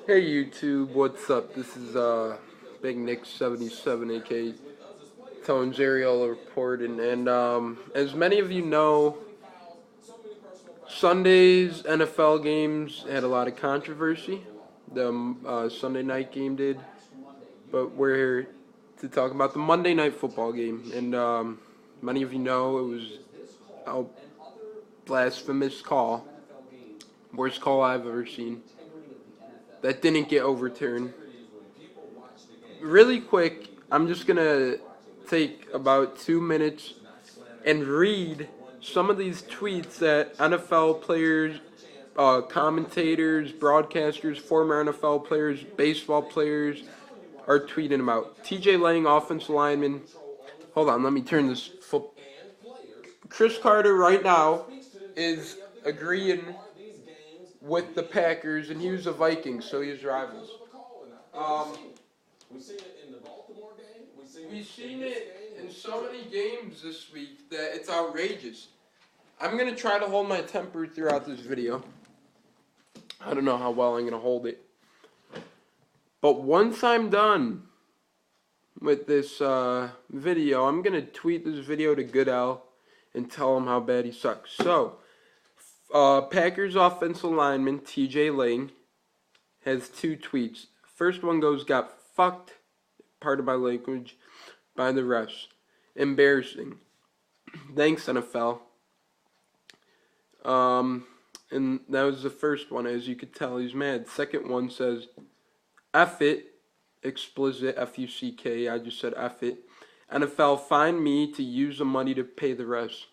Hey YouTube, what's up? This is Big Nick 77, aka Tone Jerriola reporting, and as many of you know, Sunday's NFL games had a lot of controversy. The Sunday night game did, but we're here to talk about the Monday night football game, and many of you know it was a blasphemous call, worst call I've ever seen. That didn't get overturned. Really quick, I'm just gonna take about 2 minutes and read some of these tweets that NFL players, commentators, broadcasters, former NFL players, baseball players are tweeting about. TJ Lang, offensive lineman. Hold on, let me turn this. Chris Carter right now is agreeing with the Packers, and he was a Viking, so he's rivals. Um, We've seen it in so many games this week that it's outrageous. I'm going to try to hold my temper throughout this video. I don't know how well I'm going to hold it. But once I'm done with this video, I'm going to tweet this video to Goodell and tell him how bad he sucks. So, Packers offensive lineman TJ Lang has two tweets. First one goes, got fucked, pardon my language, by the refs. Embarrassing. Thanks, NFL. And that was the first one. As you could tell, he's mad. Second one says, F it, explicit, F-U-C-K, I just said F it. NFL, find me to use the money to pay the refs.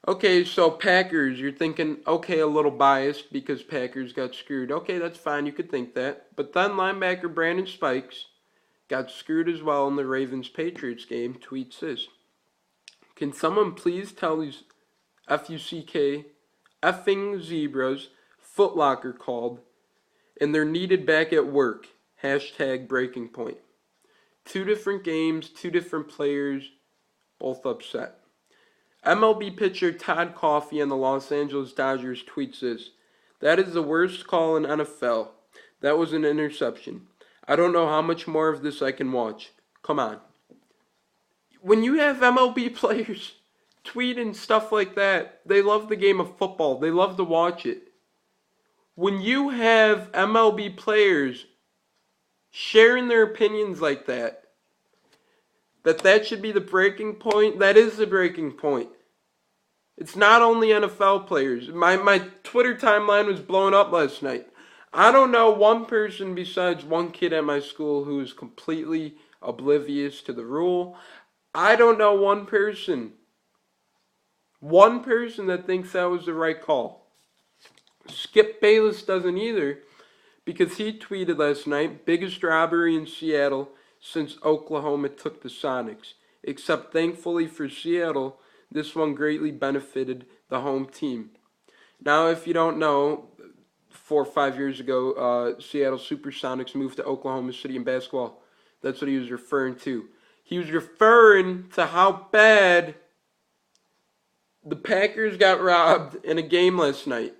Okay, so Packers, you're thinking, okay, a little biased because Packers got screwed. Okay, that's fine, you could think that. But then linebacker Brandon Spikes got screwed as well in the Ravens-Patriots game, tweets this. Can someone please tell these F-U-C-K effing zebras Foot Locker called and they're needed back at work? Hashtag breaking point. Two different games, two different players, both upset. MLB pitcher Todd Coffey and the Los Angeles Dodgers tweets this. That is the worst call in NFL. That was an interception. I don't know how much more of this I can watch. Come on. When you have MLB players tweeting stuff like that, they love the game of football. They love to watch it. When you have MLB players sharing their opinions like that should be the breaking point, that is the breaking point. It's not only NFL players. My Twitter timeline was blown up last night. I don't know one person besides one kid at my school who is completely oblivious to the rule. I don't know one person that thinks that was the right call. Skip Bayless doesn't either, because he tweeted last night, biggest robbery in Seattle since Oklahoma took the Sonics. Except thankfully for Seattle, this one greatly benefited the home team. Now, if you don't know, 4 or 5 years ago, Seattle Supersonics moved to Oklahoma City in basketball. That's what he was referring to. He was referring to how bad the Packers got robbed in a game last night.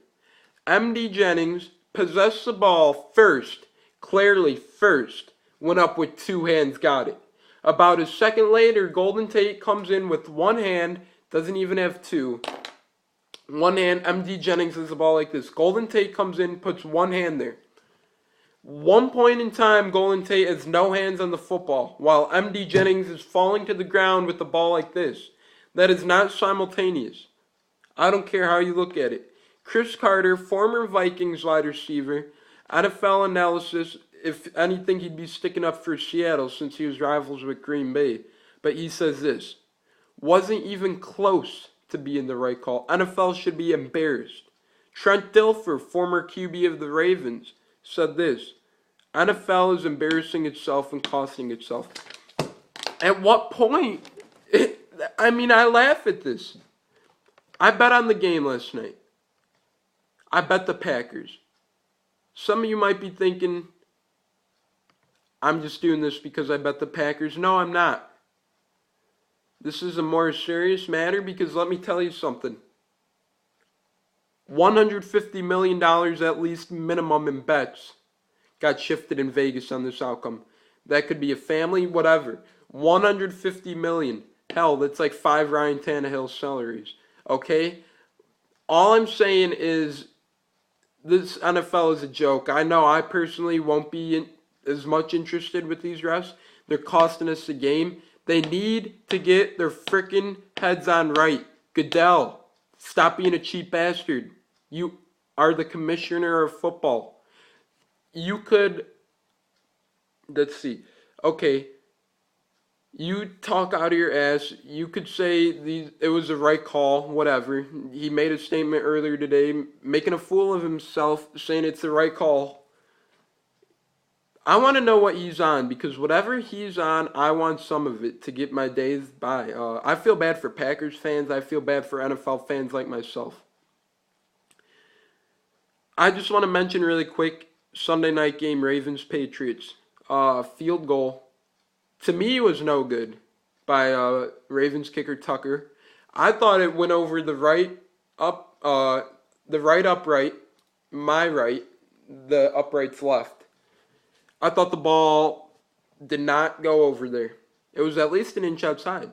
MD Jennings possessed the ball first, clearly first, went up with two hands, got it. About a second later, Golden Tate comes in with one hand, doesn't even have two. One hand, MD Jennings has the ball like this. Golden Tate comes in, puts one hand there. One point in time, Golden Tate has no hands on the football, while MD Jennings is falling to the ground with the ball like this. That is not simultaneous. I don't care how you look at it. Chris Carter, former Vikings wide receiver, NFL analysis, if anything, he'd be sticking up for Seattle since he was rivals with Green Bay. But he says this, wasn't even close to being the right call. NFL should be embarrassed. Trent Dilfer, former QB of the Ravens, said this, NFL is embarrassing itself and costing itself. At what point? I laugh at this. I bet on the game last night. I bet the Packers. Some of you might be thinking, I'm just doing this because I bet the Packers. No, I'm not. This is a more serious matter because let me tell you something. $150 million at least minimum in bets got shifted in Vegas on this outcome. That could be a family, whatever. 150 million. Hell, that's like 5 Ryan Tannehill salaries. Okay? All I'm saying is this NFL is a joke. I know I personally won't be as much interested with these refs. They're costing us the game. They need to get their freaking heads on right. Goodell, stop being a cheap bastard. You are the commissioner of football. You could, let's see. Okay, you talk out of your ass. You could say it was the right call, whatever. He made a statement earlier today, making a fool of himself, saying it's the right call. I want to know what he's on, because whatever he's on, I want some of it to get my days by. I feel bad for Packers fans. I feel bad for NFL fans like myself. I just want to mention really quick, Sunday night game, Ravens-Patriots. Field goal. To me, it was no good by Ravens kicker Tucker. I thought it went over the right upright, my right, the upright's left. I thought the ball did not go over there. It was at least an inch outside.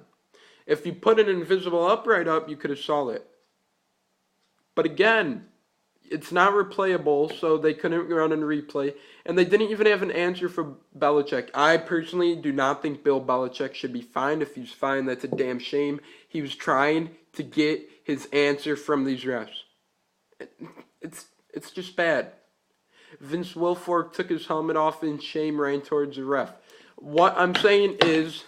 If you put an invisible upright up, you could have saw it. But again, it's not replayable, so they couldn't run and replay. And they didn't even have an answer for Belichick. I personally do not think Bill Belichick should be fined. If he's fined, that's a damn shame. He was trying to get his answer from these refs. It's just bad. Vince Wilfork took his helmet off and shame ran towards the ref. What I'm saying is,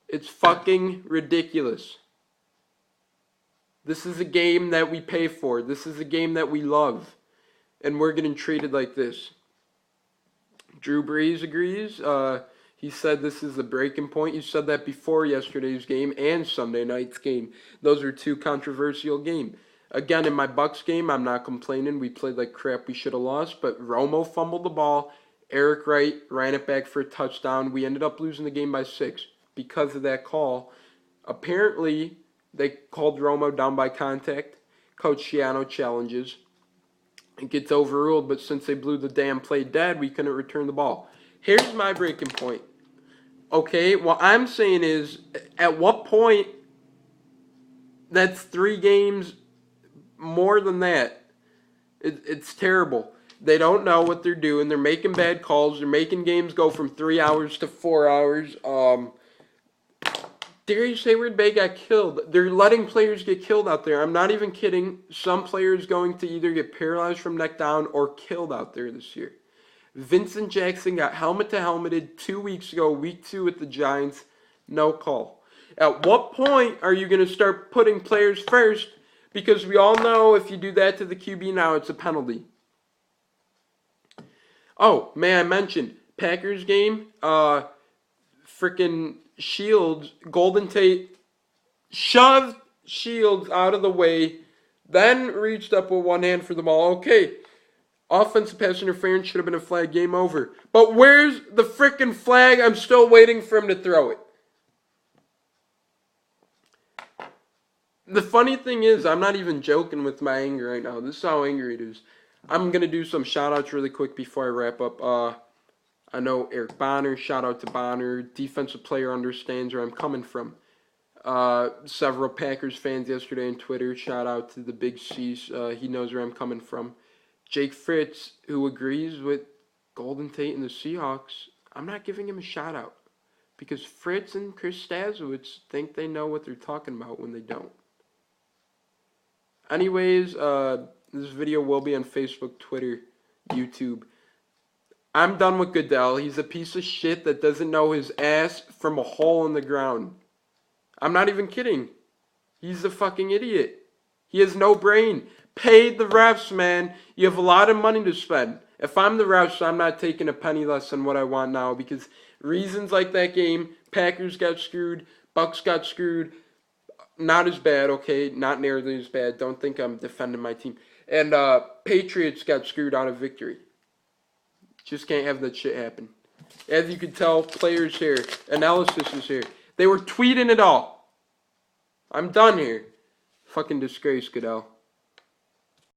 it's fucking ridiculous. This is a game that we pay for. This is a game that we love. And we're getting treated like this. Drew Brees agrees. He said this is the breaking point. You said that before yesterday's game and Sunday night's game. Those are two controversial games. Again, in my Bucks game, I'm not complaining. We played like crap. We should have lost. But Romo fumbled the ball. Eric Wright ran it back for a touchdown. We ended up losing the game by 6 because of that call. Apparently, they called Romo down by contact. Coach Schiano challenges. It gets overruled, but since they blew the damn play dead, we couldn't return the ball. Here's my breaking point. Okay, what I'm saying is, at what point, that's 3 games more than that. It's terrible. They don't know what they're doing. They're making bad calls. They're making games go from 3 hours to 4 hours. Darius Hayward-Bay got killed. They're letting players get killed out there. I'm not even kidding. Some players going to either get paralyzed from neck down or killed out there this year. Vincent Jackson got helmet-to-helmeted 2 weeks ago, week 2 with the Giants. No call. At what point are you going to start putting players first? Because we all know if you do that to the QB now, it's a penalty. Oh, may I mention, Packers game, freaking Shields, Golden Tate shoved Shields out of the way, then reached up with one hand for the ball. Okay, offensive pass interference should have been a flag, game over. But where's the freaking flag? I'm still waiting for him to throw it. The funny thing is, I'm not even joking with my anger right now. This is how angry it is. I'm going to do some shout-outs really quick before I wrap up. I know Eric Bonner, shout out to Bonner. Defensive player understands where I'm coming from. Several Packers fans yesterday on Twitter, shout out to the Big C's. He knows where I'm coming from. Jake Fritz, who agrees with Golden Tate and the Seahawks, I'm not giving him a shout out. Because Fritz and Chris Stazowitz think they know what they're talking about when they don't. Anyways, this video will be on Facebook, Twitter, YouTube. I'm done with Goodell. He's a piece of shit that doesn't know his ass from a hole in the ground. I'm not even kidding. He's a fucking idiot. He has no brain. Pay the refs, man. You have a lot of money to spend. If I'm the refs, I'm not taking a penny less than what I want now because reasons like that game, Packers got screwed, Bucks got screwed. Not as bad, okay? Not nearly as bad. Don't think I'm defending my team. And Patriots got screwed out of victory. Just can't have that shit happen. As you can tell, players here, analysis is here. They were tweeting it all. I'm done here. Fucking disgrace, Goodell.